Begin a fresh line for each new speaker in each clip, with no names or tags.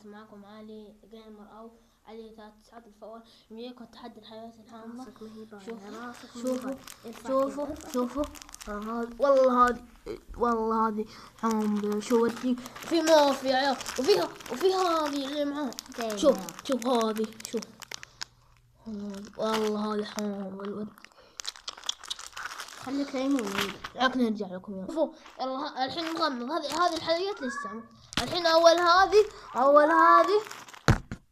رجعت معكم علي جيمر او علي 3 الفوار وياكم تحدي الحلويات الحامضة. شوفوا والله هذه حامضة. شو ودي في موف يا عيال، وفيها هذه اللي معاها. شوف هذه، شوف والله هذه حامضة.
خليك ليمون
لكن نرجع لكم يلا. شوفوا يلا الحين نغمض. هذه الحلويات لسه. الحين اول هذه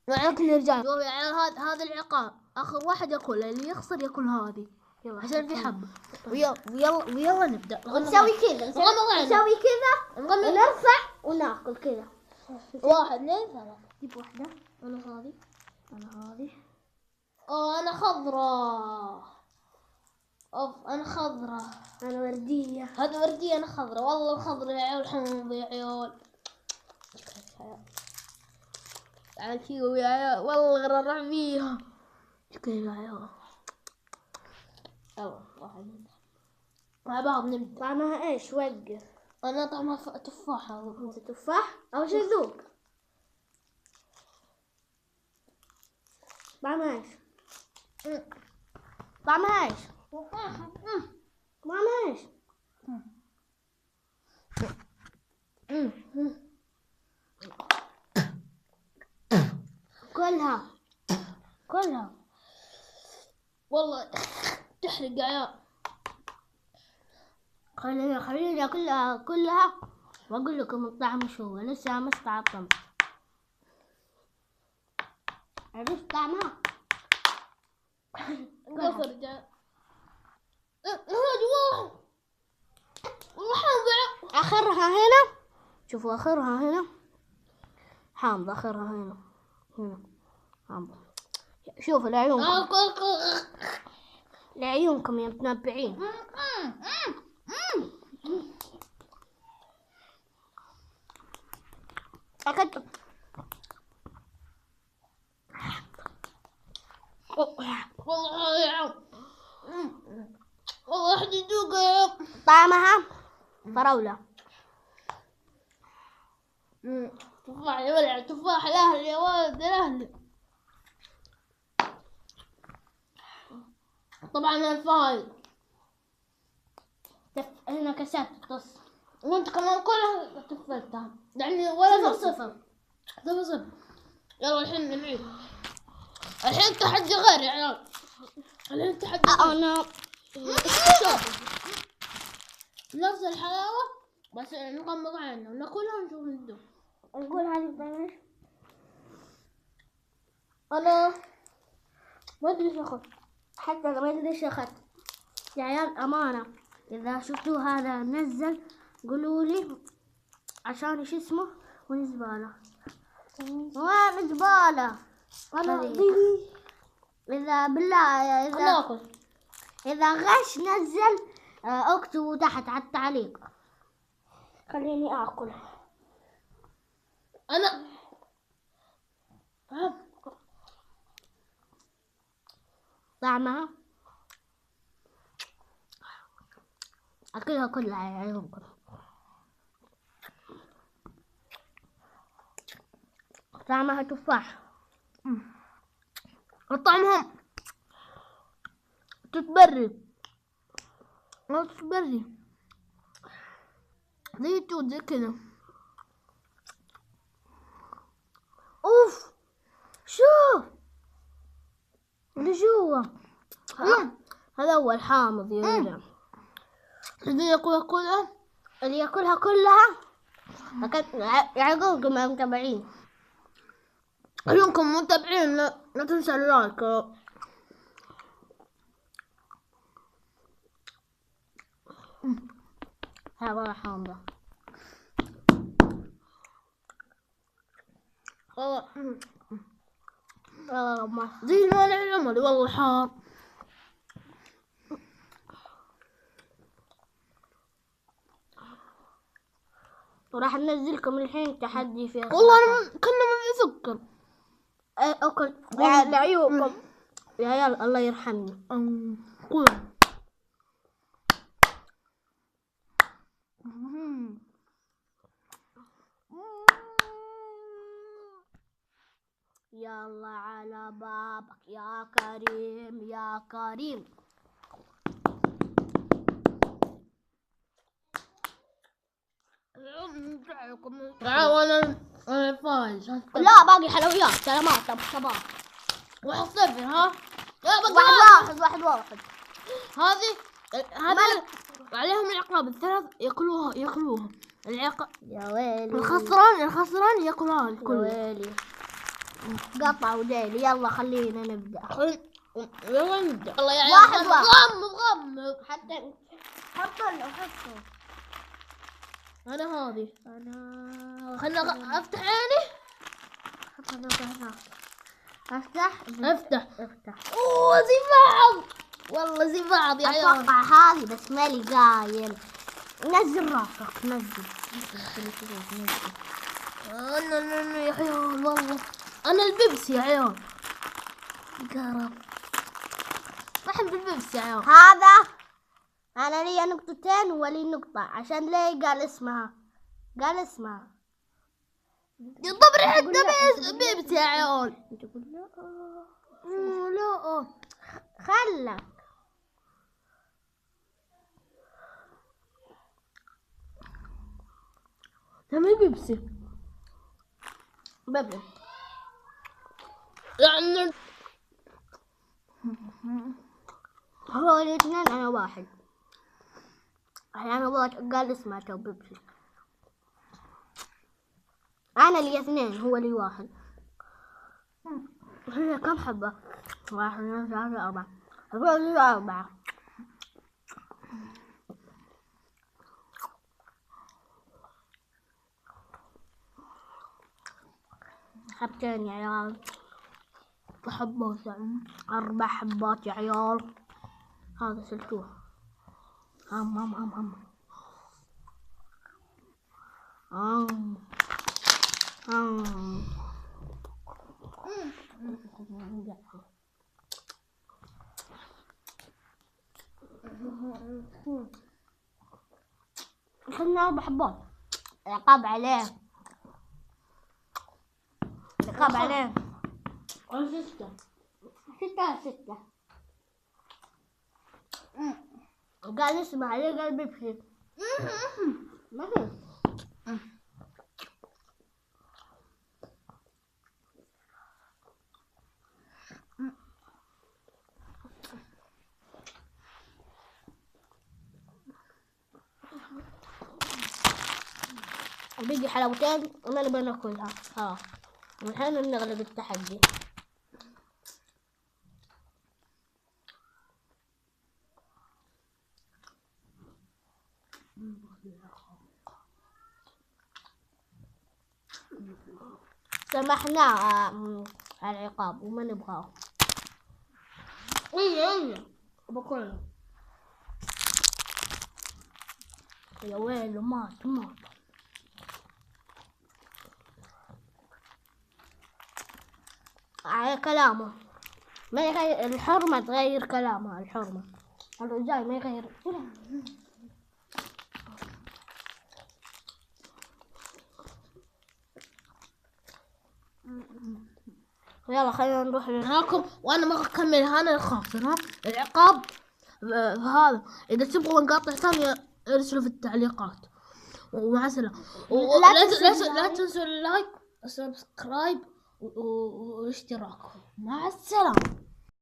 لكن نرجع. شوفوا يا عيال هذا العقاب، اخر واحد ياكلها، اللي يخسر ياكل هذه عشان في حبة. ويلا نبدأ.
نسوي كذا ونرفع وناكل كذا.
1 2 3.
جيب واحدة.
انا هذه
أنا خضراء.
انا خضراء.
أنا وردية.
هذه وردية، انا خضراء. والله الخضراء يا عيال حمض يا عيال. تعال شوفوا يا عيال، والله غرر فيها. كيف يا عيال. يلا واحد مع بعض نبدأ.
طعمها ايش؟ وقف.
انا طعمها تفاحة.
انت تفاح؟ اول شي ذوق. طعمها ايش؟ طعمها ايش؟ طعمها ايش؟ كلها
والله تحرق يا عيال.
خليني كلها واقول لكم الطعم شو هو. لسه ما استعطمت. عرفت طعمها؟
قفر جاء. هذا واحد والله حامضة.
اخرها هنا. شوفوا اخرها هنا حامضة. اخرها هنا حامضة. شوفوا لعيونكم يا متنبعين. أكد
والله يا عم، والله أحد يذوق يا عم.
طعمها فراولة.
تفاح يا ولد، تفاح الأهل يا ولد الأهل. طبعا الفايز
هنا كاسات تص.
وانت كمان كلها تفلتها يعني ولا
0-0.
يلا الحين نعيد. الحين تحدي غير يا عيال. الحين تحدي
أنا
نفس الحلاوة بس نغمض عيننا وناكلها ونشوف الذوق.
نقول هذه طعمها.
أنا ما أدري شو أخذ.
حتى ما أدري ايش أخذت يا عيال. أمانة إذا شفتوا هذا نزل قولوا لي عشان ايش اسمه. وين زبالة؟ وين زبالة؟
أنا
إذا بالله إذا غش نزل اكتبوا تحت على التعليق. خليني آكل.
أنا
طعمها أكلها كلها يا عيونكم. طعمها تفاح.
طعمهم تتبرد زي التوت زي كذا.
اوف شوف اللي جوا. هذا هو الحامض يا رجال.
اللي ياكلها
اللي ياكلها كلها يعقوبكم يا متابعين.
كلكم متابعين لا تنسى اللايك.
هذا حامضة.
زي المانع العمري والله حار.
وراح ننزلكم الحين تحدي فيها.
والله أنا كنا ما يفكر.
أكل لعيوبكم يا عيال. الله يرحمني.
قول
يلا على بابك يا كريم يا كريم.
انا فايز.
لا باقي حلويات. سلامات ابو صباح.
1-0 ها. لا
واحد.
هذه عليهم العقاب الثلاث ياكلوها العقاب.
يا ويلي
الخسران ياكلها الكل.
يا ويلي قطع وديلي. يلا خلينا نبدأ.
يلا نبدأ. يلا يا
واحد.
غم
حتى حطه.
انا هذه
انا
خلنا افتح عيني.
افتح.
اوه زي بعض والله زي بعض يا عيال.
اتوقع هذه بس مالي قايل. نزل راسك نزل.
انا يا عيال والله انا البيبسي يا عيال. قرب احب البيبسي يا عيال.
هذا انا لي نقطتين ولي نقطة عشان ليه قال اسمها.
يضرب ريحة بيبسي يا عيال.
تقول لا
لا
خلك.
تمام بيبسي
ببلة
يعني
هو الاثنين انا واحد. انا قال اسمها تو بيبسي. انا لي اثنين هو لي واحد. هي كم حبة؟ 1 2 3 4. هو لي 4. حبتين يا عيال.
حبات يعني
4 حبات يا عيال. هذا سلتوه. هم خلنا 4 حبات. عقاب عليه. 6 قال اسمه عليه قال بيبسي. ما في. بيجي حلاوتين وما نبغى ناكلها. والحين نغلب التحدي. سمحنا على العقاب وما نبغاه.
ايه بكل يا ويلي مات
على كلامه ما يغير. الحرمة تغير كلامها. الحرمة الرجال ما يغير. يلا خلينا نروح
معاكم وانا ما اكمل. انا الخاسر ها. العقاب هذا اذا تبغوا نقاطع ثانية ارسلوا في التعليقات. ومع السلامة. لا تنسوا اللايك والسبسكرايب والاشتراك. مع السلامة.